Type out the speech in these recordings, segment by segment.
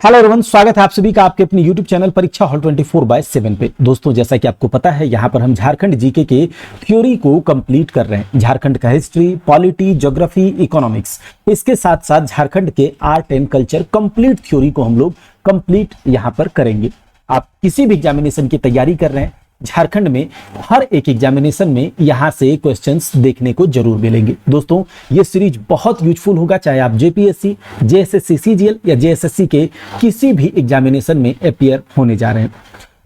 Hello everyone, स्वागत है आप सभी का आपके अपने YouTube चैनल परीक्षा हॉल 24/7 पे। दोस्तों, जैसा कि आपको पता है, यहाँ पर हम झारखंड जीके के थ्योरी को कंप्लीट कर रहे हैं। झारखंड का हिस्ट्री, पॉलिटी, ज्योग्राफी, इकोनॉमिक्स, इसके साथ साथ झारखंड के art and culture complete theory को हम लोग कंप्लीट यहाँ पर करेंगे। आप किसी भी एग्जामिनेशन की तैयारी कर रहे हैं, झारखंड में हर एक एग्जामिनेशन में यहां से क्वेश्चंस देखने को जरूर मिलेंगे। दोस्तों, ये सीरीज बहुत यूजफुल होगा, चाहे आप जेपीएससी, जेएसएससी, सीजीएल या जेएसएससी के किसी भी एग्जामिनेशन में अपीयर होने जा रहे हैं।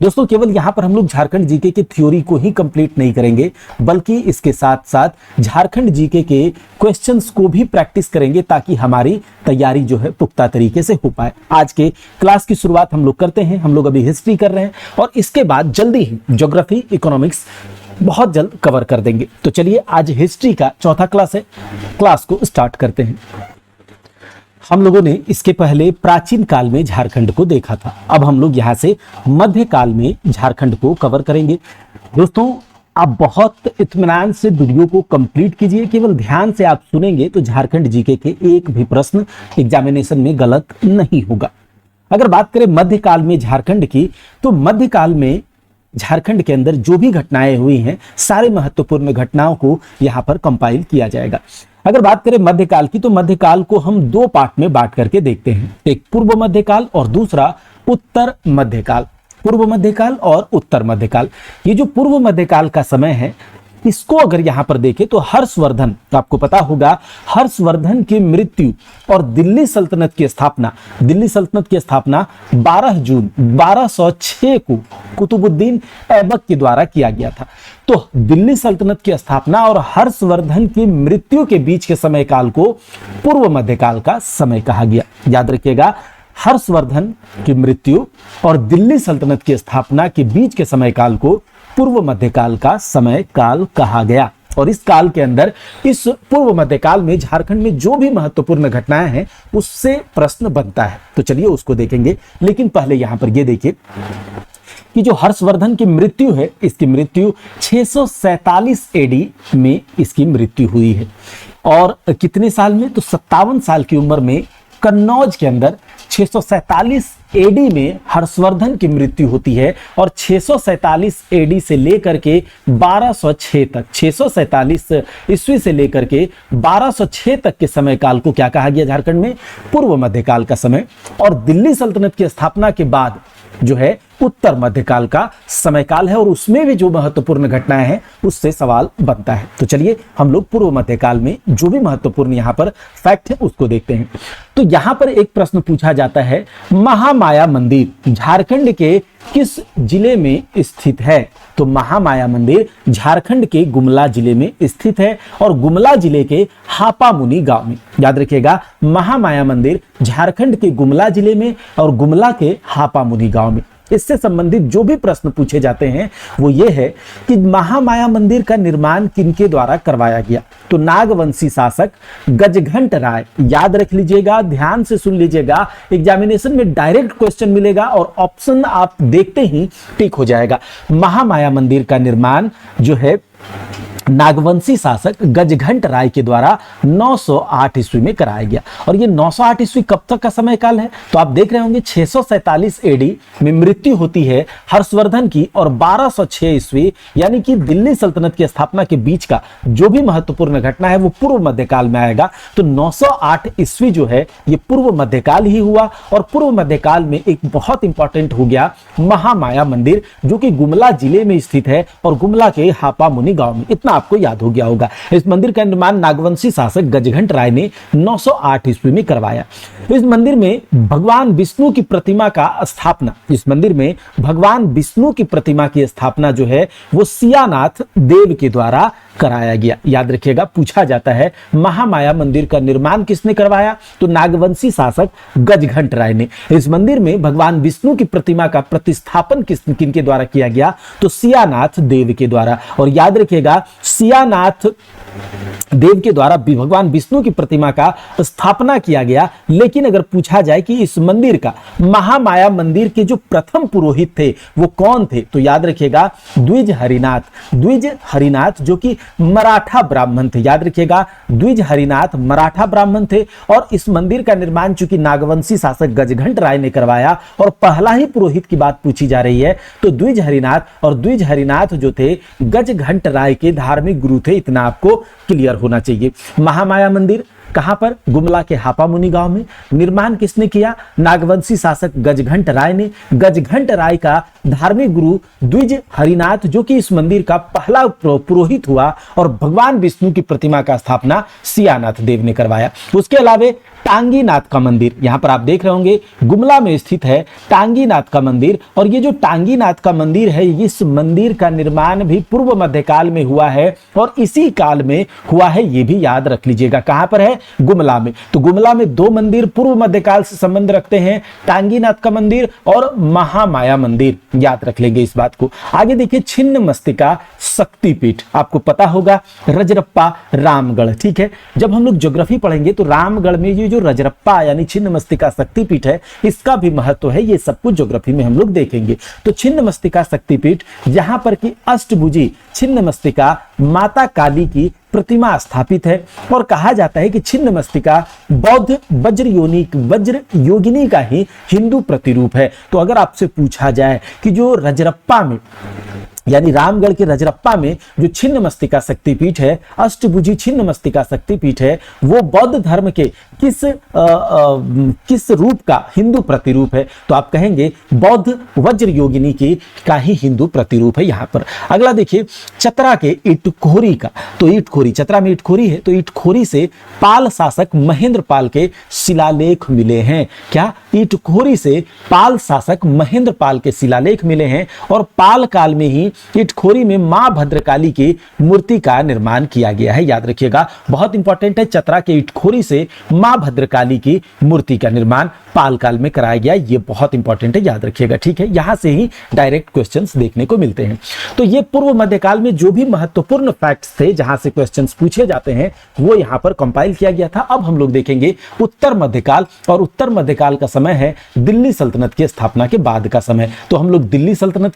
दोस्तों, केवल यहां पर हम लोग झारखंड जीके की थ्योरी को ही कंप्लीट नहीं करेंगे, बल्कि इसके साथ साथ झारखंड जीके के क्वेश्चंस को भी प्रैक्टिस करेंगे, ताकि हमारी तैयारी जो है पुख्ता तरीके से हो पाए। आज के क्लास की शुरुआत हम लोग करते हैं। हम लोग अभी हिस्ट्री कर रहे हैं और इसके बाद जल्दी ही ज्योग्राफी, इकोनॉमिक्स बहुत जल्द कवर कर देंगे। तो चलिए, आज हिस्ट्री का चौथा क्लास है, क्लास को स्टार्ट करते हैं। हम लोगों ने इसके पहले प्राचीन काल में झारखंड को देखा था। अब हम लोग यहाँ से मध्य काल में झारखंड को कवर करेंगे। दोस्तों, आप बहुत इत्मीनान से वीडियो को कंप्लीट कीजिए। केवल ध्यान से आप सुनेंगे तो झारखंड जीके के एक भी प्रश्न एग्जामिनेशन में गलत नहीं होगा। अगर बात करें मध्यकाल में झारखंड की, तो मध्यकाल में झारखंड के अंदर जो भी घटनाएं हुई हैं, सारे महत्वपूर्ण घटनाओं को यहाँ पर कंपाइल किया जाएगा। अगर बात करें मध्यकाल की, तो मध्यकाल को हम दो पार्ट में बांट करके देखते हैं, एक पूर्व मध्यकाल और दूसरा उत्तर मध्यकाल। पूर्व मध्यकाल और उत्तर मध्यकाल, ये जो पूर्व मध्यकाल का समय है, इसको अगर यहां पर देखें तो हर्षवर्धन, तो आपको पता होगा हर्षवर्धन की मृत्यु और दिल्ली सल्तनत की स्थापना 12 जून 1206 को कुतुबुद्दीन ऐबक के द्वारा किया गया था। तो दिल्ली सल्तनत की स्थापना और हर्षवर्धन की मृत्यु के बीच के समय काल को पूर्व मध्यकाल का समय कहा गया। याद रखिएगा, हर्षवर्धन की मृत्यु और दिल्ली सल्तनत की स्थापना के बीच के समय काल को पूर्व मध्यकाल का समय काल कहा गया। और इस काल के अंदर, इस पूर्व मध्यकाल में झारखंड में जो भी महत्वपूर्ण घटनाएं हैं, उससे प्रश्न बनता है। तो चलिए उसको देखेंगे, लेकिन पहले यहां पर यह देखिए कि जो हर्षवर्धन की मृत्यु है, इसकी मृत्यु 647 एडी में इसकी मृत्यु हुई है। और कितने साल में? तो 57 साल की उम्र में कन्नौज के अंदर 647 एडी में हर्षवर्धन की मृत्यु होती है। और 647 एडी से लेकर के 1206 तक, 647 ईस्वी से लेकर के 1206 तक के समय काल को क्या कहा गया झारखंड में? पूर्व मध्यकाल का समय। और दिल्ली सल्तनत की स्थापना के बाद जो है उत्तर मध्यकाल का समय काल है, और उसमें भी जो महत्वपूर्ण घटनाएं हैं उससे सवाल बनता है। तो चलिए, हम लोग पूर्व मध्यकाल में जो भी महत्वपूर्ण यहां पर फैक्ट है उसको देखते हैं। तो यहां पर एक प्रश्न पूछा जाता है, महामाया मंदिर झारखंड के किस जिले में स्थित है? तो महामाया मंदिर झारखंड के गुमला जिले में स्थित है, और गुमला जिले के हापामुनि गांव में। याद रखिएगा, महामाया मंदिर झारखंड के गुमला जिले में और गुमला के हापामुनि गांव में। इससे संबंधित जो भी प्रश्न पूछे जाते हैं वो ये है कि महामाया मंदिर का निर्माण किनके द्वारा करवाया गया? तो नागवंशी शासक गजघंट राय। याद रख लीजिएगा, ध्यान से सुन लीजिएगा, एग्जामिनेशन में डायरेक्ट क्वेश्चन मिलेगा और ऑप्शन आप देखते ही टिक हो जाएगा। महामाया मंदिर का निर्माण जो है नागवंशी शासक गजघंट राय के द्वारा 908 ईस्वी में कराया गया। और ये 908 ईस्वी कब तक का समय काल है? तो आप देख रहे होंगे 647 एडी में मृत्यु होती है हर्षवर्धन की, और 1206 ईस्वी यानी कि दिल्ली सल्तनत की स्थापना के बीच का जो भी महत्वपूर्ण घटना है वो पूर्व मध्यकाल में आएगा। तो 908 ईस्वी जो है ये पूर्व मध्यकाल ही हुआ। और पूर्व मध्यकाल में एक बहुत इंपॉर्टेंट हो गया महामाया मंदिर, जो कि गुमला जिले में स्थित है और गुमला के हापामुनि गांव में। इतना आपको याद हो गया होगा। इस मंदिर का निर्माण नागवंशी शासक गजघंट राय ने 908 ईस्वी में करवाया। इस मंदिर में भगवान विष्णु की प्रतिमा का स्थापना, इस मंदिर में भगवान विष्णु की प्रतिमा की स्थापना जो है वो सियानाथ देव के द्वारा कराया गया। याद रखिएगा, पूछा जाता है महामाया मंदिर का निर्माण किसने करवाया? तो नागवंशी शासक गजघंट राय ने। इस मंदिर में भगवान विष्णु की प्रतिमा का प्रतिस्थापन किनके द्वारा किया गया? तो सियानाथ देव के द्वारा। और याद रखिएगा, सियानाथ देव के द्वारा भगवान विष्णु की प्रतिमा का स्थापना किया गया। लेकिन अगर पूछा जाए कि इस मंदिर का, महामाया मंदिर के जो प्रथम पुरोहित थे वो कौन थे, तो याद रखिएगा द्विज हरिनाथ। द्विज हरिनाथ जो कि मराठा ब्राह्मण थे, याद रखिएगा द्विज हरिनाथ मराठा ब्राह्मण थे। और इस मंदिर का निर्माण चूंकि नागवंशी शासक गजघंट राय ने करवाया और पहला ही पुरोहित की बात पूछी जा रही है, तो द्विज हरिनाथ, और द्विज हरिनाथ जो थे गजघंट राय के धार्मिक गुरु थे, इतना आपको क्लियर होना चाहिए। महामाया मंदिर कहां पर? गुमला के हापामुनि गांव में। निर्माण किसने किया? नागवंशी शासक गजघंट राय ने। गजघंट राय का धार्मिक गुरु द्विज हरिनाथ जो कि इस मंदिर का पहला पुरोहित हुआ, और भगवान विष्णु की प्रतिमा का स्थापना सियानाथ देव ने करवाया। उसके अलावा टांगीनाथ का मंदिर, यहां पर आप देख रहे होंगे गुमला में स्थित है टांगीनाथ का मंदिर। और ये जो टांगीनाथ का मंदिर है, इस मंदिर का निर्माण भी पूर्व मध्यकाल में हुआ है और इसी काल में हुआ है, ये भी याद रख लीजिएगा। कहां पर है? गुमला में। तो गुमला में दो मंदिर पूर्व मध्यकाल से संबंध रखते हैं, टांगीनाथ का मंदिर और महामाया मंदिर, याद रख लेंगे इस बात को। आगे देखिए छिन्नमस्तिका शक्तिपीठ, आपको पता होगा रजरप्पा रामगढ़, ठीक है। जब हम लोग ज्योग्राफी पढ़ेंगे तो रामगढ़ में ये जो रजरप्पा यानी छिन्नमस्तिका शक्तिपीठ है, इसका भी महत्व है, ये सब कुछ ज्योग्राफी में हम लोग देखेंगे। तो छिन्नमस्तिका शक्तिपीठ, जहां पर की अष्टभुजी छिन्नमस्तिका माता काली की प्रतिमा स्थापित है। और कहा जाता है कि छिन्नमस्तिका बौद्ध वज्र योगिनी का ही हिंदू प्रतिरूप है। तो अगर आपसे पूछा जाए कि जो रजरप्पा में यानी रामगढ़ के रजरप्पा में जो छिन्नमस्तिका शक्तिपीठ है, अष्टभुजी छिन्नमस्तिका शक्तिपीठ है, वो बौद्ध धर्म के किस रूप का हिंदू प्रतिरूप है, तो आप कहेंगे बौद्ध वज्र योगिनी की का ही हिंदू प्रतिरूप है यहां पर। अगला देखिए चतरा के इटखोरी का, तो इटखोरी, चतरा में इटखोरी है, तो इटखोरी से पाल शासक महेंद्र पाल के शिलालेख मिले हैं। क्या? इटखोरी से पाल शासक महेंद्र पाल के शिलालेख मिले हैं। और पाल काल में ही इटखोरी में मां भद्रकाली की मूर्ति का निर्माण किया गया है, याद रखिएगा, बहुत इंपॉर्टेंट है। चतरा के इटखोरी से मां भद्रकाली की मूर्ति का निर्माण पाल काल में कराया गया, ये बहुत इंपॉर्टेंट है, याद रखिएगा, ठीक है। यहां से ही डायरेक्ट क्वेश्चंस देखने को मिलते हैं। तो ये पूर्व मध्यकाल में जो भी महत्वपूर्ण फैक्ट्स थे जहां से क्वेश्चंस पूछे जाते हैं, वो यहां पर कंपाइल किया गया था। अब हम लोग देखेंगे उत्तर मध्यकाल, और उत्तर मध्यकाल का समय है दिल्ली सल्तनत की स्थापना के बाद का समय। तो हम लोग दिल्ली सल्तनत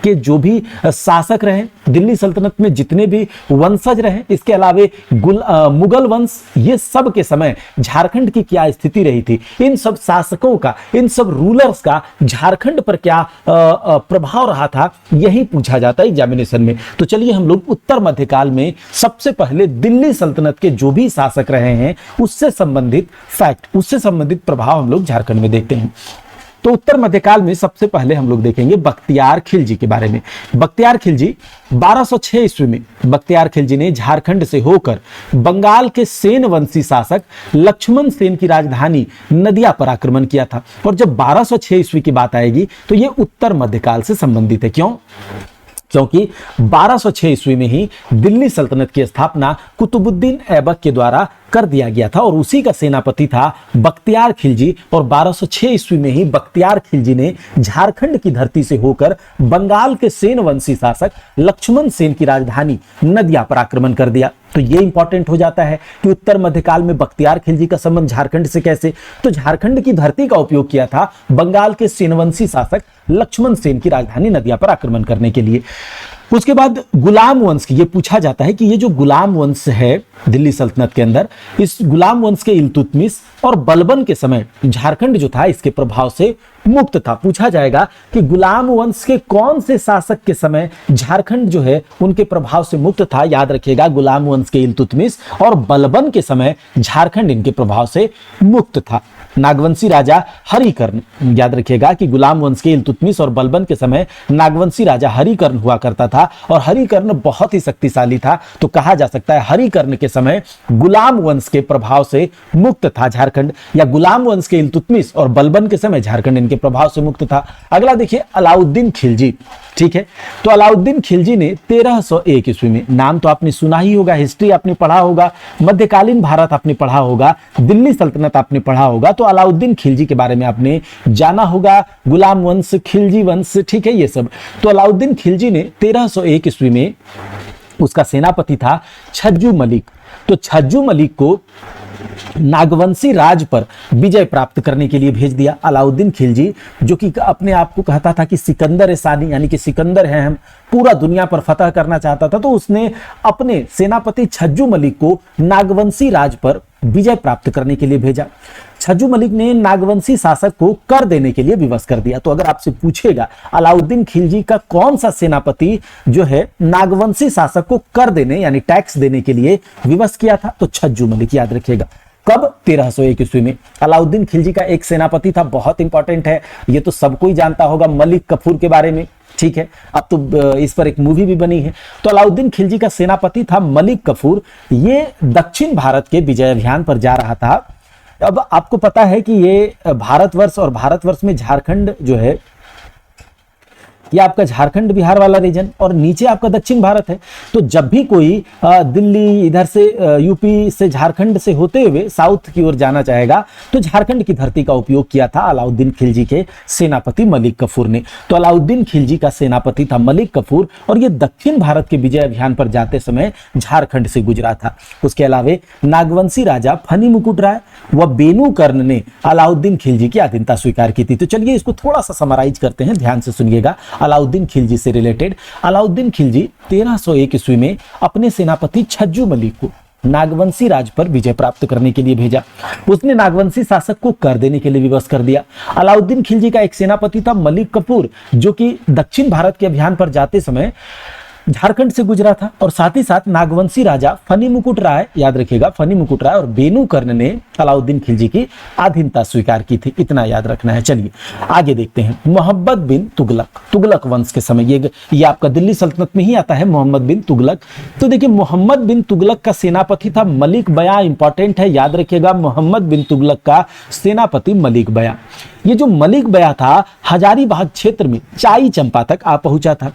के जो भी शासक रहे, दिल्ली सल्तनत में जितने भी वंशज रहे, इसके अलावा मुगल वंश, ये सब के समय झारखंड की क्या स्थिति रही थी, इन सब शासकों का, इन सब रूलर्स का झारखंड पर क्या प्रभाव रहा था, यही पूछा जाता है एग्जामिनेशन में। तो चलिए हम लोग उत्तर मध्यकाल में सबसे पहले दिल्ली सल्तनत के जो भी शासक रहे हैं उससे संबंधित फैक्ट, उससे संबंधित प्रभाव हम लोग झारखंड में देखते हैं। तो उत्तर मध्यकाल में सबसे पहले हम लोग देखेंगे बख्तियार खिलजी के बारे में। बख्तियार खिलजी 1206 ईस्वी में बख्तियार खिलजी ने झारखंड से होकर बंगाल के सेन वंशी शासक लक्ष्मण सेन की राजधानी नदिया पर आक्रमण किया था। और जब 1206 ईस्वी की बात आएगी तो यह उत्तर मध्यकाल से संबंधित है। क्यों? क्योंकि 1206 ईस्वी में ही दिल्ली सल्तनत की स्थापना कुतुबुद्दीन ऐबक के द्वारा कर दिया गया था और उसी का सेनापति था बख्तियार खिलजी। और 1206 ईस्वी में ही बख्तियार खिलजी ने झारखंड की धरती से होकर बंगाल के सेन वंशी शासक लक्ष्मण सेन की राजधानी नदिया पर आक्रमण कर दिया। तो ये इंपॉर्टेंट हो जाता है कि उत्तर मध्यकाल में बख्तियार खिलजी का संबंध झारखंड से कैसे, तो झारखंड की धरती का उपयोग किया था बंगाल के सेनवंशी शासक लक्ष्मण सेन की राजधानी नदिया पर आक्रमण करने के लिए। उसके बाद गुलाम वंश की, ये पूछा जाता है कि ये जो गुलाम वंश है दिल्ली सल्तनत के अंदर, इस गुलाम वंश के इल्तुतमिश और बलबन के समय झारखंड जो था इसके प्रभाव से मुक्त था। पूछा जाएगा कि गुलाम वंश के कौन से शासक के समय झारखंड जो है उनके प्रभाव से मुक्त था। याद रखिएगा गुलाम वंश के इल्तुतमिश और बलबन के समय झारखंड इनके प्रभाव से मुक्त था। नागवंशी राजा हरिकर्ण, याद रखिएगा कि गुलाम वंश के इल्तुतमिश और बलबन के समय नागवंशी राजा हरिकर्ण हुआ करता था और हरिकर्ण बहुत ही शक्तिशाली था। तो कहा जा सकता है हरिकर्ण के समय गुलाम वंश के प्रभाव से मुक्त था झारखंड, या गुलाम वंश के इल्तुतमिश और बलबन के समय झारखंड इनके प्रभाव से मुक्त था। अगला देखिए अलाउद्दीन खिलजी, ठीक है। तो अलाउद्दीन खिलजी ने 1301 ईस्वी में, नाम तो आपने सुना ही होगा, हिस्ट्री आपने पढ़ा होगा, मध्यकालीन भारत आपने पढ़ा होगा, दिल्ली सल्तनत आपने पढ़ा होगा, तो अलाउद्दीन खिलजी के बारे में आपने जाना होगा, गुलाम वंश, खिलजी वंश, ठीक है, ये सब। तो अलाउद्दीन खिलजी ने 1301 ईस्वी में उसका सेनापति था छज्जू मलिक। तो छज्जू मलिक को नागवंशी राज पर विजय प्राप्त करने के लिए भेज दिया। अलाउद्दीन खिलजी, जो कि अपने आप को कहता था कि सिकंदर सानी, यानी कि सिकंदर है, हम पूरा दुनिया पर फतह करना चाहता था, तो उसने अपने सेनापति छज्जू मलिक को नागवंशी राज पर विजय प्राप्त करने के लिए भेजा। छज्जू मलिक ने नागवंशी शासक को कर देने के लिए विवश कर दिया। तो अगर आपसे पूछेगा अलाउद्दीन खिलजी का कौन सा सेनापति जो है नागवंशी शासक को कर देने यानी टैक्स देने के लिए विवश किया था, तो छज्जू मलिक, याद रखिएगा। कब? 1301 ईस्वी में। अलाउद्दीन खिलजी का एक सेनापति था, बहुत इंपॉर्टेंट है, ये तो सबको ही जानता होगा, मलिक कफूर के बारे में, ठीक है। अब तो इस पर एक मूवी भी बनी है। तो अलाउद्दीन खिलजी का सेनापति था मलिक कफूर। ये दक्षिण भारत के विजय अभियान पर जा रहा था। अब आपको पता है कि ये भारतवर्ष और भारतवर्ष में झारखंड जो है, ये आपका झारखंड बिहार वाला रीजन और नीचे आपका दक्षिण भारत है। तो जब भी कोई दिल्ली इधर से यूपी से झारखंड से होते हुए साउथ की ओर जाना चाहेगा तो झारखंड की धरती का उपयोग किया था अलाउद्दीन खिलजी के सेनापति मलिक कफूर ने। तो अलाउद्दीन खिलजी का सेनापति था मलिक कफूर और ये दक्षिण भारत के विजय अभियान पर जाते समय झारखंड से गुजरा था। उसके अलावा नागवंशी राजा फनी मुकुट राय व बेनू कर्ण ने अलाउद्दीन खिलजी की अधीनता स्वीकार की थी। तो चलिए इसको थोड़ा सा समराइज करते हैं, ध्यान से सुनिएगा। अलाउद्दीन खिलजी से रिलेटेड, अलाउद्दीन खिलजी 1301 ईस्वी में अपने सेनापति छज्जू मलिक को नागवंशी राज पर विजय प्राप्त करने के लिए भेजा। उसने नागवंशी शासक को कर देने के लिए विवश कर दिया। अलाउद्दीन खिलजी का एक सेनापति था मलिक कफूर, जो कि दक्षिण भारत के अभियान पर जाते समय झारखंड से गुजरा था और साथ ही साथ नागवंशी राजा फनी मुकुट राय, याद रखिएगा, फनी मुकुट राय और बेनू कर्ण ने अलाउद्दीन खिलजी की अधीनता स्वीकार की थी। इतना याद रखना है। चलिए आगे देखते हैं। मोहम्मद बिन तुगलक, तुगलक वंश के समय, ये आपका दिल्ली सल्तनत में ही आता है, मोहम्मद बिन तुगलक। तो देखिए मोहम्मद बिन तुगलक का सेनापति था मलिक बयां, इंपॉर्टेंट है, याद रखिएगा, मोहम्मद बिन तुगलक का सेनापति मलिक बयां। ये जो मलिक बयां था हजारीबाग क्षेत्र में चाई चंपा तक आ पहुंचा था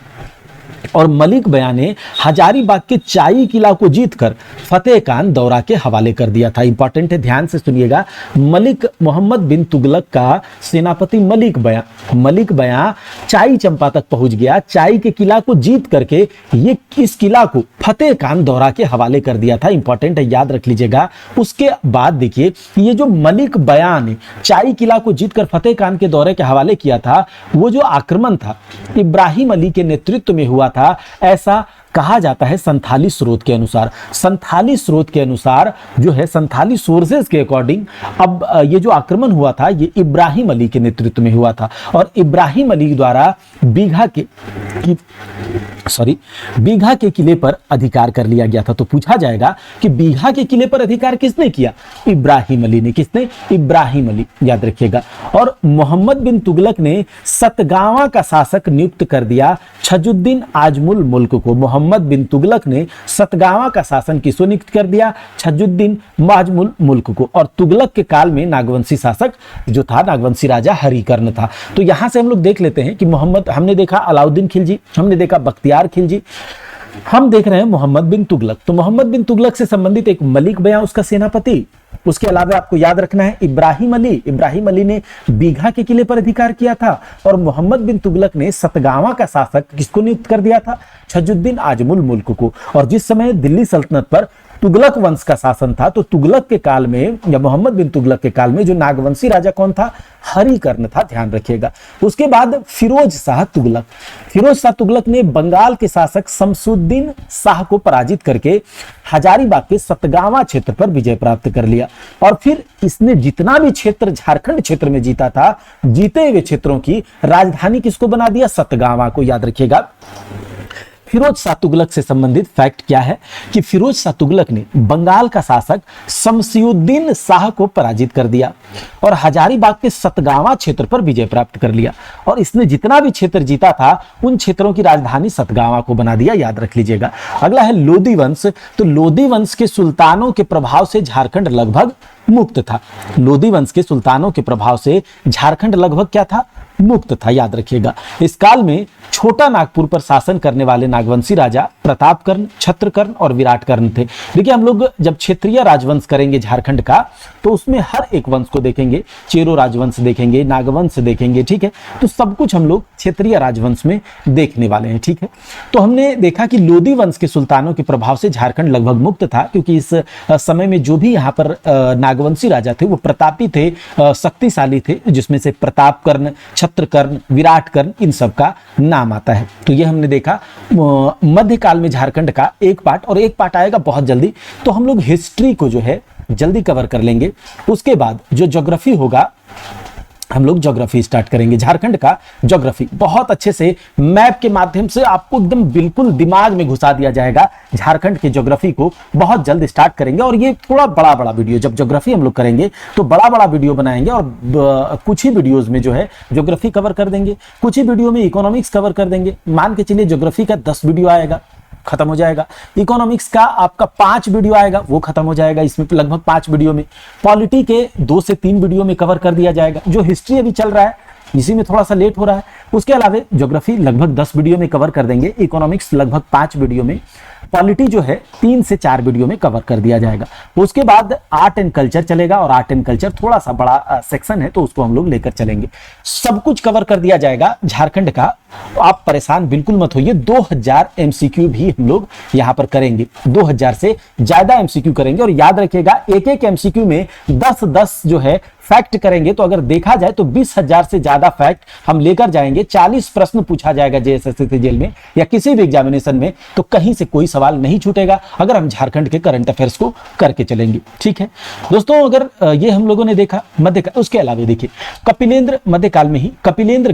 और मलिक बयां ने हजारीबाग के चाई किला को जीतकर फतेह खान दौरा के हवाले कर दिया था। इंपॉर्टेंट है, ध्यान से सुनिएगा। मलिक मोहम्मद बिन तुगलक का सेनापति मलिक बयां चाई चंपा तक पहुंच गया, चाई के किला को जीत करके ये इस किला को फतेह खान दौरा के हवाले कर दिया था। इंपॉर्टेंट है, याद रख लीजिएगा। उसके बाद देखिए ये जो मलिक बयां ने चाई किला को जीतकर फतेह खान के दौरे के हवाले किया था, वो जो आक्रमण था इब्राहिम अली के नेतृत्व में हुआ था, ऐसा कहा जाता है संथाली स्रोत के अनुसार। संथाली स्रोत के अनुसार जो है, संथाली सोर्सेज के अकॉर्डिंग, अब ये जो आक्रमण हुआ था ये इब्राहिम अली के नेतृत्व में हुआ था और इब्राहिम अली द्वारा बीघा के किले पर अधिकार कर लिया गया था। तो पूछा जाएगा कि बीघा के किले पर अधिकार किसने किया? इब्राहिम अली ने। किसने? इब्राहिम अली, याद रखिएगा। और मोहम्मद बिन तुगलक ने सतगावा का शासक नियुक्त कर दिया छजुद्दीन आजमुल मुल्क को। मोहम्मद बिन तुगलक ने सतगावा का शासन किसको नियुक्त कर दिया? छजुद्दीन आजमुल मुल्क को। और तुगलक के काल में नागवंशी शासक जो था, नागवंशी राजा हरिकर्ण था। तो यहां से हम लोग देख लेते हैं कि मोहम्मद, हमने देखा अलाउद्दीन खिलजी, हमने देखा बख्तियार खिलजी, हम देख रहे हैं मोहम्मद बिन तुगलक। तो मोहम्मद बिन तुगलक से संबंधित एक मलिक बयां उसका सेनापति, उसके अलावा आपको याद रखना है इब्राहिम अली ने बीघा के किले पर अधिकार किया था और मोहम्मद बिन तुगलक ने सतगावा का शासक किसको नियुक्त कर दिया था? छजुद्दीन आजमुल मुल्क को। और जिस समय दिल्ली सल्तनत पर तुगलक वंश का शासन था, तो तुगलक के काल में या मोहम्मद बिन तुगलक के काल में जो नागवंशी राजा कौन था? हरिकर्ण था, ध्यान रखिएगा। उसके बाद फिरोज शाह तुगलक ने बंगाल के शासक शमसुद्दीन शाह को पराजित करके हजारीबाग के सतगावा क्षेत्र पर विजय प्राप्त कर लिया और फिर इसने जितना भी क्षेत्र झारखंड क्षेत्र में जीता था, जीते हुए क्षेत्रों की राजधानी किसको बना दिया? सतगावा को, याद रखिएगा। फिरोज शाह तुगलक से संबंधित फैक्ट क्या है कि फिरोज शाह तुगलक ने बंगाल का शासक शमसुद्दीन शाह को पराजित कर दिया और हजारीबाग के सतगावा क्षेत्र पर विजय प्राप्त कर लिया और इसने जितना भी क्षेत्र जीता था उन क्षेत्रों की राजधानी सतगावा को बना दिया, याद रख लीजिएगा। अगला है लोदी वंश। तो लोदी वंश के सुल्तानों के प्रभाव से झारखंड लगभग मुक्त था। लोदी वंश के सुल्तानों के प्रभाव से झारखंड लगभग क्या था? मुक्त था। याद रखिएगा, इस काल में छोटा नागपुर पर शासन करने वाले नागवंशी राजा प्रतापकर्ण, छत्रकर्ण और विराटकर्ण थे। देखिए, हम लोग जब क्षेत्रीय राजवंश करेंगे झारखंड का, तो उसमें हर एक वंश को देखेंगे, चेरो राजवंश देखेंगे, नागवंश देखेंगे, ठीक है। तो सब कुछ हम लोग क्षेत्रीय राजवंश में देखने वाले हैं, ठीक है। तो हमने देखा कि लोदी वंश के सुल्तानों के प्रभाव से झारखंड लगभग मुक्त था, क्योंकि इस समय में जो भी यहाँ पर नागवंशी राजा थे वो प्रतापी थे, शक्तिशाली थे, जिसमें से प्रतापकर्ण, छत्रकर्ण, विराटकर्ण, इन सब का नाम आता है। तो ये हमने देखा मध्यकाल में झारखंड का एक पार्ट, और एक पार्ट आएगा बहुत जल्दी। तो हम लोग हिस्ट्री को जो है जल्दी कवर कर लेंगे। उसके बाद जो ज्योग्राफी होगा, हम लोग ज्योग्राफी स्टार्ट करेंगे। झारखंड का ज्योग्राफी बहुत अच्छे से मैप के माध्यम से आपको एकदम बिल्कुल दिमाग में घुसा दिया जाएगा। झारखंड के ज्योग्राफी को बहुत जल्द स्टार्ट करेंगे, और ये थोड़ा बड़ा बड़ा वीडियो, जब ज्योग्राफी हम लोग करेंगे तो बड़ा बड़ा वीडियो बनाएंगे, और कुछ ही वीडियोज में जो है ज्योग्राफी कवर कर देंगे, कुछ ही वीडियो में इकोनॉमिक्स कवर कर देंगे। मान के चलिए ज्योग्राफी का 10 वीडियो आएगा, खत्म हो जाएगा। इकोनॉमिक्स का आपका 5 वीडियो आएगा, वो खत्म हो जाएगा इसमें लगभग 5 वीडियो में। पॉलिटी के 2 से 3 वीडियो में कवर कर दिया जाएगा। जो हिस्ट्री अभी चल रहा है इसी में थोड़ा सा लेट हो रहा है। उसके अलावा ज्योग्राफी लगभग 10 वीडियो में कवर कर देंगे, इकोनॉमिक्स लगभग 5 वीडियो में, पॉलिटी जो है 3 से 4 वीडियो में कवर कर दिया जाएगा। उसके बाद आर्ट एंड कल्चर चलेगा, और आर्ट एंड कल्चर थोड़ा सा बड़ा सेक्शन है, तो उसको हम लोग लेकर चलेंगे। सब कुछ कवर कर दिया जाएगा झारखंड का। आप परेशान बिल्कुल मत होइए। 2000 एमसीक्यू भी हम लोग यहाँ पर करेंगे, 2000 से ज्यादा एमसीक्यू करेंगे। और याद रखिएगा, एक एक एमसीक्यू में 10-10 जो है फैक्ट करेंगे। तो अगर देखा जाए तो 20,000 से ज्यादा फैक्ट हम लेकर जाएंगे। 40 प्रश्न पूछा जाएगा जेएसएससी जेल में या किसी भी एग्जामिनेशन में, तो कहीं से कोई सवाल नहीं छूटेगा अगर हम झारखंड के करंट अफेयर्स को करके चलेंगे, ठीक है दोस्तों। अगर ये हम लोगों ने देखा मध्यकाल। उसके अलावा देखिए, कपिलेंद्र, मध्यकाल में ही कपिलेंद्र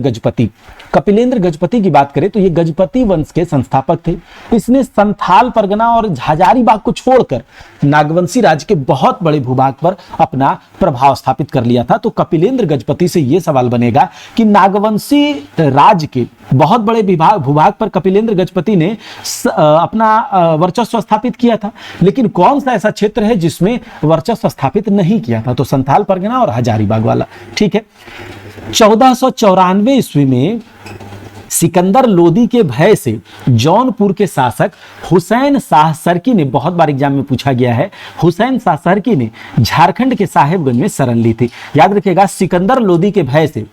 गजपति की बात करें तो ये गजपति वंश के संस्थापक थे। इसने संथाल परगना और हजारीबाग को छोड़कर नागवंशी राज्य के बहुत बड़े भूभाग पर अपना प्रभाव स्थापित कर लिया था। तो कपिलेंद्र गजपति से यह सवाल बनेगा कि नागवंशी राज्य के बहुत बड़े भूभाग पर कपिलेंद्र गजपति ने अपना वर्चस्व स्थापित किया था, लेकिन कौन सा ऐसा क्षेत्र है जिसमें वर्चस्व स्थापित नहीं किया था? तो संथाल परगना और हजारीबाग वाला, ठीक है। 1494 ईस्वी में सिकंदर लोदी के भय से जौनपुर के शासक हुसैन शाह सरकी ने, बहुत बार एग्जाम में पूछा गया है, हुसैन शाह सरकी ने झारखंड के साहेबगंज में शरण ली थी। याद रखिएगा, सिकंदर लोदी के भय से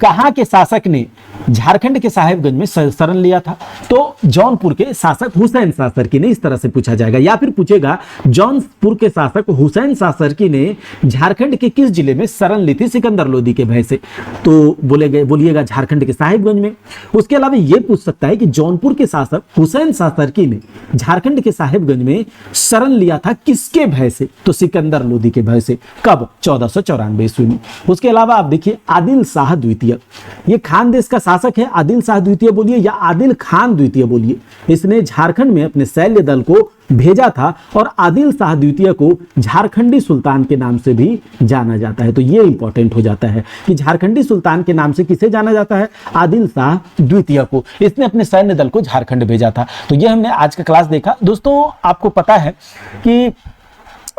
कहां के शासक ने झारखंड के साहेबगंज में शरण लिया था? तो जौनपुर के शासक हुसैन शाह सरकी ने, इस तरह से पूछा जाएगा। या फिर पूछेगा, जौनपुर के शासक हुसैन शाह सरकी ने झारखंड के किस जिले में शरण ली थी सिकंदर लोदी के भय से? तो बोलिएगा झारखंड के साहेबगंज में। उसके अलावा यह पूछ सकता है कि जौनपुर के शासक हुसैन शाह सरकी ने झारखंड के साहेबगंज में शरण लिया था किसके भय से? तो सिकंदर लोदी के भय से। कब? 1494 ईस्वी में। उसके अलावा आप देखिए, आदिल शाह द्वितीय, ये खान देश का शासक है। आदिल शाह द्वितीय बोलिए या आदिल खान द्वितीय बोलिए। इसने झारखंड में अपने सैन्य दल को भेजा था, और आदिल शाह द्वितीय को झारखंडी सुल्तान के नाम से भी जाना जाता है। तो ये इंपॉर्टेंट हो जाता है कि झारखंडी सुल्तान के नाम से किसे जाना जाता है? आदिल शाह द्वितीय को। इसने अपने सैन्य दल को झारखंड भेजा था। तो ये हमने आज का क्लास देखा। दोस्तों, आपको पता है कि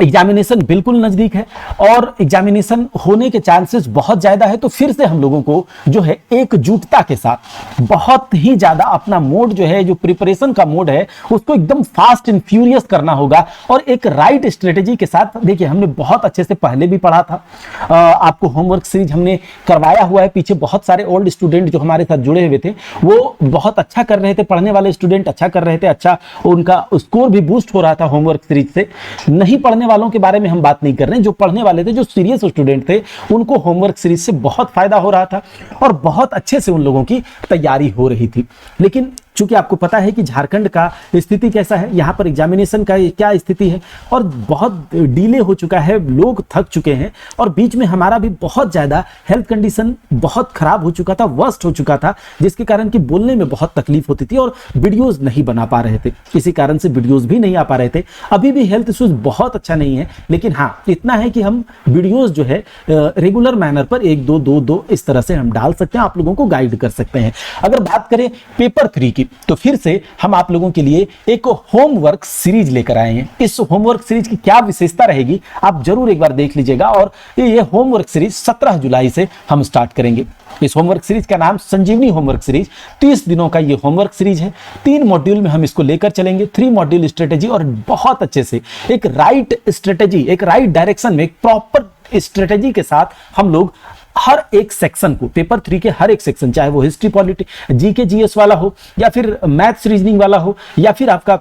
एग्जामिनेशन बिल्कुल नजदीक है और एग्जामिनेशन होने के चांसेस बहुत ज्यादा है। तो फिर से हम लोगों को जो है एकजुटता के साथ बहुत ही ज्यादा अपना मोड जो है, जो प्रिपरेशन का मोड है, उसको एकदम फास्ट एंड फ्यूरियस करना होगा, और एक राइट स्ट्रेटेजी के साथ। देखिए, हमने बहुत अच्छे से पहले भी पढ़ा था, आपको होमवर्क सीरीज हमने करवाया हुआ है। पीछे बहुत सारे ओल्ड स्टूडेंट जो हमारे साथ जुड़े हुए थे, वो बहुत अच्छा कर रहे थे, पढ़ने वाले स्टूडेंट अच्छा कर रहे थे, अच्छा उनका स्कोर भी बूस्ट हो रहा था होमवर्क सीरीज से। नहीं पढ़ने वालों के बारे में हम बात नहीं कर रहे हैं, जो पढ़ने वाले थे, जो सीरियस स्टूडेंट थे, उनको होमवर्क सीरीज से बहुत फायदा हो रहा था और बहुत अच्छे से उन लोगों की तैयारी हो रही थी। लेकिन चूंकि आपको पता है कि झारखंड का स्थिति कैसा है, यहाँ पर एग्जामिनेशन का क्या स्थिति है, और बहुत डिले हो चुका है, लोग थक चुके हैं, और बीच में हमारा भी बहुत ज्यादा हेल्थ कंडीशन बहुत खराब हो चुका था, वर्स्ट हो चुका था, जिसके कारण कि बोलने में बहुत तकलीफ होती थी और वीडियोस नहीं बना पा रहे थे। इसी कारण से वीडियोस भी नहीं आ पा रहे थे। अभी भी हेल्थ इश्यूज बहुत अच्छा नहीं है, लेकिन हाँ इतना है कि हम वीडियोस जो है रेगुलर मैनर पर 1-2 2-2 इस तरह से हम डाल सकते हैं, आप लोगों को गाइड कर सकते हैं। अगर बात करें पेपर 3 की, की। तो फिर से हम आप लोगों के लिए एक होमवर्क सीरीज लेकर आए हैं। इस होमवर्क सीरीज की क्या विशेषता रहेगी आप जरूर एक बार देख लीजिएगा। और ये होमवर्क सीरीज 17 जुलाई से हम स्टार्ट करेंगे। इस होमवर्क सीरीज का नाम संजीवनी होमवर्क सीरीज, 30 दिनों का ये होमवर्क सीरीज है। 3 मॉड्यूल में हम इसको लेकर चलेंगे, 3 मॉड्यूल स्ट्रेटेजी, और बहुत अच्छे से एक राइट स्ट्रेटेजी, एक राइट डायरेक्शन में, एक प्रॉपर स्ट्रेटेजी के साथ हम लोग हर एक सेक्शन को, पेपर 3 के हर एक सेक्शन, चाहे वो हिस्ट्री, पॉलिटी, जीके जीएस वाला हो, या फिर मैथ्स रीजनिंग वाला हो, या फिर आपका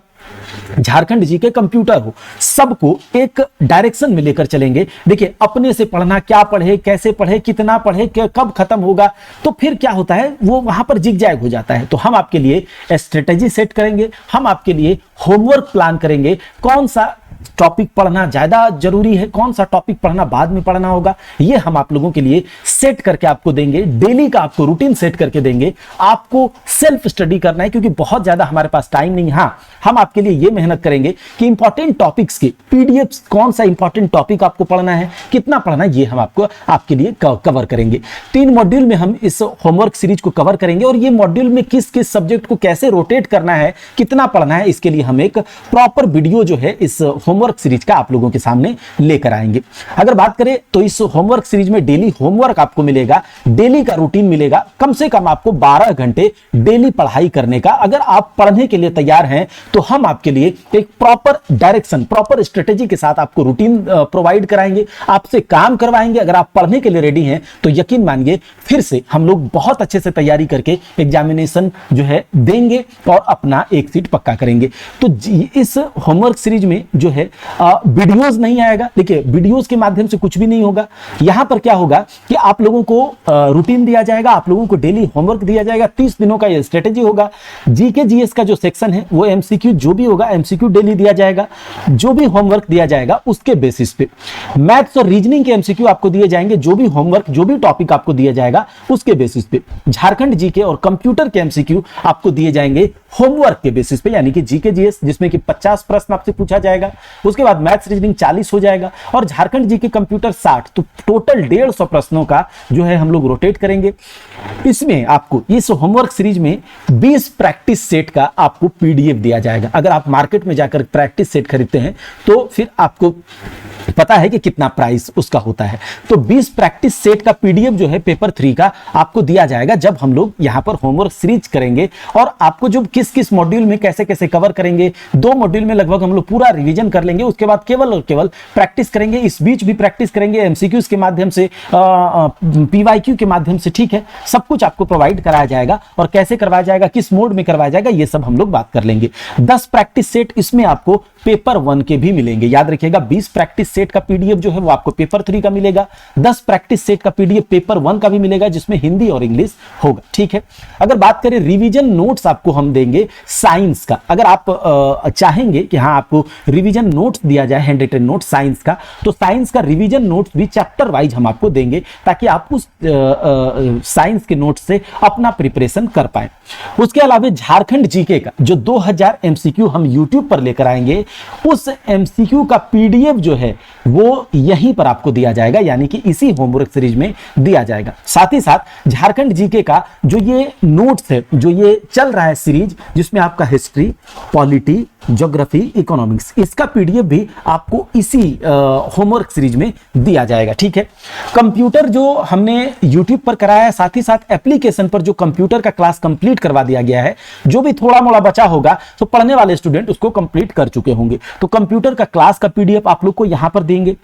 झारखंड जी के कंप्यूटर हो, सबको एक डायरेक्शन में लेकर चलेंगे। देखिए, अपने से पढ़ना, क्या पढ़े, कैसे पढ़े, कितना पढ़े, कब खत्म होगा, तो फिर क्या होता है, वो वहां पर जिग जैग हो जाता है। तो हम आपके लिए स्ट्रेटेजी सेट करेंगे, हम आपके लिए होमवर्क प्लान करेंगे, कौन सा टॉपिक पढ़ना ज्यादा जरूरी है, कौन सा टॉपिक पढ़ना बाद में पढ़ना होगा, ये हम आप लोगों के लिए सेट करके आपको देंगे। डेली का आपको रूटीन सेट करके देंगे। आपको सेल्फ स्टडी करना है, क्योंकि बहुत ज्यादा हमारे पास टाइम नहीं। हाँ, हम आपके लिए ये मेहनत करेंगे कि इंपॉर्टेंट टॉपिक्स के पीडीएफ, कौन सा इंपॉर्टेंट टॉपिक आपको पढ़ना है, कितना पढ़ना है, ये हम आपको आपके लिए कवर करेंगे। 3 मॉड्यूल में हम इस होमवर्क सीरीज को कवर करेंगे, और ये मॉड्यूल में किस किस सब्जेक्ट को कैसे रोटेट करना है, कितना पढ़ना है, इसके लिए हम एक प्रॉपर वीडियो जो है इस होमवर्क सीरीज का आप लोगों के सामने लेकर आएंगे। अगर बात करें तो इस होमवर्क सीरीज में डेली होमवर्क आपको मिलेगा, डेली का रूटीन मिलेगा, कम से कम आपको 12 घंटे डेली पढ़ाई करने का। अगर आप पढ़ने के लिए तैयार हैं तो हम आपके लिए एक प्रॉपर डायरेक्शन, प्रॉपर स्ट्रेटेजी के साथ आपको रूटीन प्रोवाइड कराएंगे, आपसे काम करवाएंगे। अगर आप पढ़ने के लिए रेडी हैं तो यकीन मानिए, फिर से हम लोग बहुत अच्छे से तैयारी करके एग्जामिनेशन जो है देंगे और अपना एक सीट पक्का करेंगे। तो इस होमवर्क सीरीज में जो है वीडियोस नहीं आएगा। देखिए, वीडियोस के माध्यम से कुछ भी नहीं होगा। यहां पर क्या होगा कि आप लोगों को रूटीन दिया जाएगा, आप लोगों को डेली होमवर्क दिया जाएगा, 30 दिनों का ये स्ट्रेटेजी होगा। जीके जीएस का जो सेक्शन है वो एमसीक्यू, जो भी होगा एमसीक्यू डेली दिया जाएगा। जो भी होमवर्क दिया जाएगा उसके बेसिस पे मैथ्स और रीजनिंग के एमसीक्यू आपको दिए जाएंगे। जो भी होमवर्क, जो भी टॉपिक आपको दिया जाएगा उसके बेसिस पे झारखंड जीके और कंप्यूटर के एमसीक्यू आपको दिए जाएंगे होमवर्क के बेसिस पे, यानी कि जीके जीएस जिसमें कि 50 प्रश्न आपसे पूछा जाएगा, उसके बाद मैथ्स रीजनिंग 40 हो जाएगा, और झारखंड जीके कंप्यूटर 60। तो टोटल 150 प्रश्नों का जो है हम लोग रोटेट करेंगे। इसमें आपको इस होमवर्क सीरीज में 20 प्रैक्टिस सेट का आपको पीडीएफ दिया जाएगा। अगर आप मार्केट में जाकर प्रैक्टिस सेट खरीदते हैं तो फिर आपको पता है कि कितना प्राइस उसका होता है। तो 20 प्रैक्टिस सेट का पीडीएफ जो है पेपर 3 का आपको दिया जाएगा जब हम लोग यहां पर होमवर्क सीरीज करेंगे। और आपको जो किस किस मॉड्यूल में कैसे कैसे कवर करेंगे, 2 मॉड्यूल में लगभग हम लोग पूरा रिवीजन कर लेंगे, उसके बाद केवल और केवल प्रैक्टिस करेंगे। इस बीच भी प्रैक्टिस करेंगे एमसीक्यूज के माध्यम से, पीवाईक्यू के माध्यम से, ठीक है। सब कुछ आपको प्रोवाइड कराया जाएगा, और कैसे करवाया जाएगा, किस मोड में करवाया जाएगा, ये सब हम लोग बात कर लेंगे। 10 प्रैक्टिस सेट इसमें आपको पेपर 1 के भी मिलेंगे। याद रखिएगा, 20 प्रैक्टिस सेट का पीडीएफ जो है वो आपको पेपर 3 का मिलेगा, 10 प्रैक्टिस सेट का पीडीएफ पेपर 1 का भी मिलेगा, जिसमें हिंदी और इंग्लिश होगा, ठीक है। अगर बात करें रिवीजन नोट्स आपको हम देंगे साइंस का। अगर आप चाहेंगे कि हाँ आपको रिवीजन नोट्स दिया जाए, हैंड रिटन नोट साइंस का, तो साइंस का रिवीजन नोट्स भी चैप्टर वाइज हम आपको देंगे, ताकि आप उस साइंस के नोट्स से अपना प्रिपरेशन कर पाए। उसके अलावा झारखंड जीके का जो 2000 एमसीक्यू हम यूट्यूब पर लेकर आएंगे, उस एमसीक्यू का पीडीएफ जो है वो यहीं पर आपको दिया जाएगा, यानी कि इसी होमवर्क सीरीज में दिया जाएगा। साथ ही साथ झारखंड जीके का जो ये नोट्स है, जो ये चल रहा है सीरीज, जिसमें आपका हिस्ट्री, पॉलिटी, ज्योग्राफी, इकोनॉमिक्स, इसका पीडीएफ भी आपको इसी होमवर्क सीरीज में दिया जाएगा, ठीक है। कंप्यूटर जो हमने यूट्यूब पर कराया है, साथ ही साथ एप्लीकेशन पर जो कंप्यूटर का क्लास कंप्लीट करवा दिया गया है, जो भी थोड़ा मोड़ा बचा होगा तो पढ़ने वाले स्टूडेंट उसको कंप्लीट कर चुके होंगे। तो कंप्यूटर का क्लास का पीडीएफ आप लोग को यहां पर देंगे।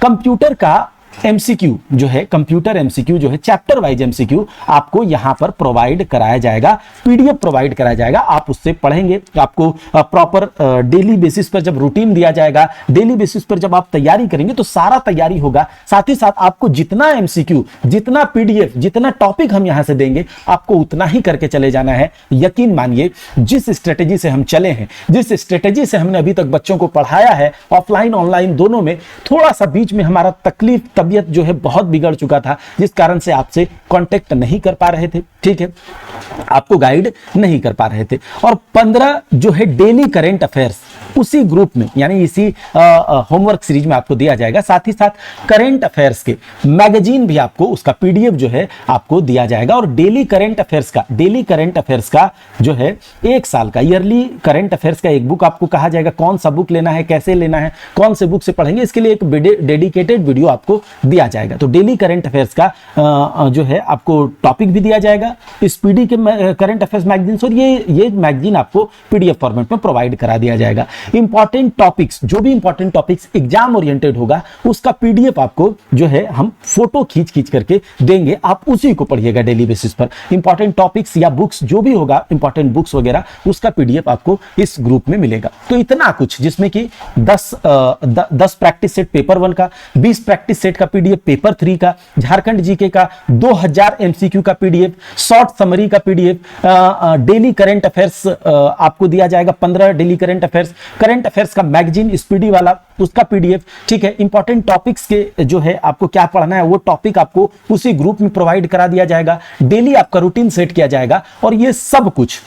कंप्यूटर का एमसीक्यू जो है, कंप्यूटर एमसीक्यू जो है, चैप्टर वाइज एमसीक्यू आपको यहां पर प्रोवाइड कराया जाएगा, पीडीएफ प्रोवाइड कराया जाएगा। आप उससे पढ़ेंगे, आपको प्रॉपर डेली बेसिस पर जब रूटीन दिया जाएगा, डेली बेसिस पर जब आप तैयारी करेंगे तो सारा तैयारी होगा। साथ ही साथ आपको जितना एमसीक्यू, जितना पीडीएफ, जितना टॉपिक हम यहां से देंगे, आपको उतना ही करके चले जाना है। यकीन मानिए, जिस स्ट्रेटेजी से हम चले हैं, जिस स्ट्रेटेजी से हमने अभी तक बच्चों को पढ़ाया है, ऑफलाइन ऑनलाइन दोनों में, थोड़ा सा बीच में हमारा तबीयत जो है बहुत बिगड़ चुका था, जिस कारण से आपसे कांटेक्ट नहीं कर पा रहे थे, ठीक है, आपको गाइड नहीं कर पा रहे थे। और 15 जो है डेली करेंट अफेयर्स, उसी ग्रुप में यानी इसी होमवर्क सीरीज में आपको दिया जाएगा। साथ ही साथ करंट अफेयर्स के मैगजीन भी आपको उसका पीडीएफ जो है आपको दिया जाएगा। और डेली करंट अफेयर्स का जो है 1 साल का ईयरली करंट अफेयर्स का एक बुक आपको कहा जाएगा, कौन सा बुक लेना है, कैसे लेना है, कौन से बुक से पढ़ेंगे, इसके लिए एक डेडिकेटेड वीडियो आपको दिया जाएगा। तो डेली करंट अफेयर्स का जो है आपको टॉपिक भी दिया जाएगा इस पीडी के करंट अफेयर्स मैगजीन, और ये मैगजीन आपको पीडीएफ फॉर्मेट में प्रोवाइड करा दिया जाएगा। इंपॉर्टेंट टॉपिक्स, जो भी इंपॉर्टेंट टॉपिक्स एग्जाम ओरिएंटेड होगा उसका पीडीएफ आपको जो है हम फोटो खींच करके देंगे, आप उसी को पढ़िएगा डेली बेसिस पर। इंपॉर्टेंट टॉपिक्स या बुक्स जो भी होगा, इंपॉर्टेंट बुक्स वगैरह, उसका पीडीएफ आपको इस ग्रुप में मिलेगा। तो इतना कुछ, जिसमें कि 10 प्रैक्टिस सेट पेपर 1 का, 20 प्रैक्टिस सेट का पीडीएफ पेपर 3 का, झारखंड जीके का 2000 एमसीक्यू का पीडीएफ, शॉर्ट समरी का पीडीएफ, डेली करंट अफेयर्स आपको दिया जाएगा 15 डेली करंट अफेयर्स का मैगजीन स्पीडी वाला, उसका पीडीएफ, ठीक है। इंपॉर्टेंट टॉपिक्स के जो है आपको क्या पढ़ना है वो टॉपिक आपको उसी ग्रुप में प्रोवाइड करा दिया जाएगा। डेली आपका रूटीन सेट किया जाएगा। और ये सब कुछ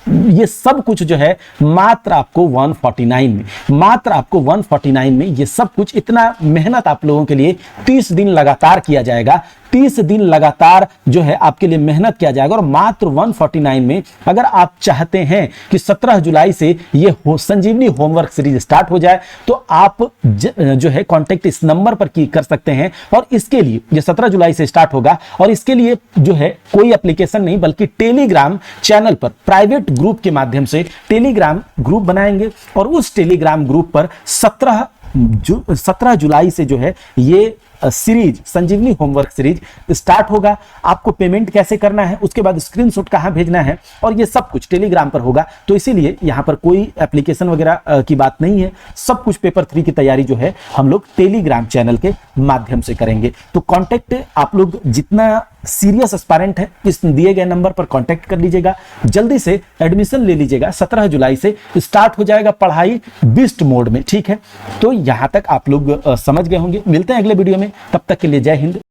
ये सब कुछ जो है मात्र आपको 149 में ये सब कुछ, इतना मेहनत आप लोगों के लिए 30 दिन लगातार किया जाएगा। 30 दिन लगातार जो है आपके लिए मेहनत किया जाएगा। और मात्र 149 में अगर आप चाहते हैं कि 17 जुलाई से ये संजीवनी होमवर्क सीरीज स्टार्ट हो जाए, तो आप जो है कांटेक्ट इस नंबर पर की कर सकते हैं। और इसके लिए ये 17 जुलाई से स्टार्ट होगा, और इसके लिए जो है कोई एप्लीकेशन नहीं बल्कि टेलीग्राम चैनल पर प्राइवेट ग्रुप के माध्यम से टेलीग्राम ग्रुप बनाएंगे। और उस टेलीग्राम ग्रुप पर 17 जुलाई से जो है ये सीरीज संजीवनी होमवर्क सीरीज स्टार्ट होगा। आपको पेमेंट कैसे करना है, उसके बाद स्क्रीनशॉट कहां भेजना है, और ये सब कुछ टेलीग्राम पर होगा। तो इसीलिए यहां पर कोई एप्लीकेशन वगैरह की बात नहीं है, सब कुछ पेपर 3 की तैयारी जो है हम लोग टेलीग्राम चैनल के माध्यम से करेंगे। तो कांटेक्ट आप लोग जितना सीरियस एस्पायरेंट है इस दिए गए नंबर पर कांटेक्ट कर लीजिएगा, जल्दी से एडमिशन ले लीजिएगा। 17 जुलाई से स्टार्ट हो जाएगा पढ़ाई बीस्ट मोड में, ठीक है। तो यहां तक आप लोग समझ गए होंगे। मिलते हैं अगले वीडियो में, तब तक के लिए जय हिंद।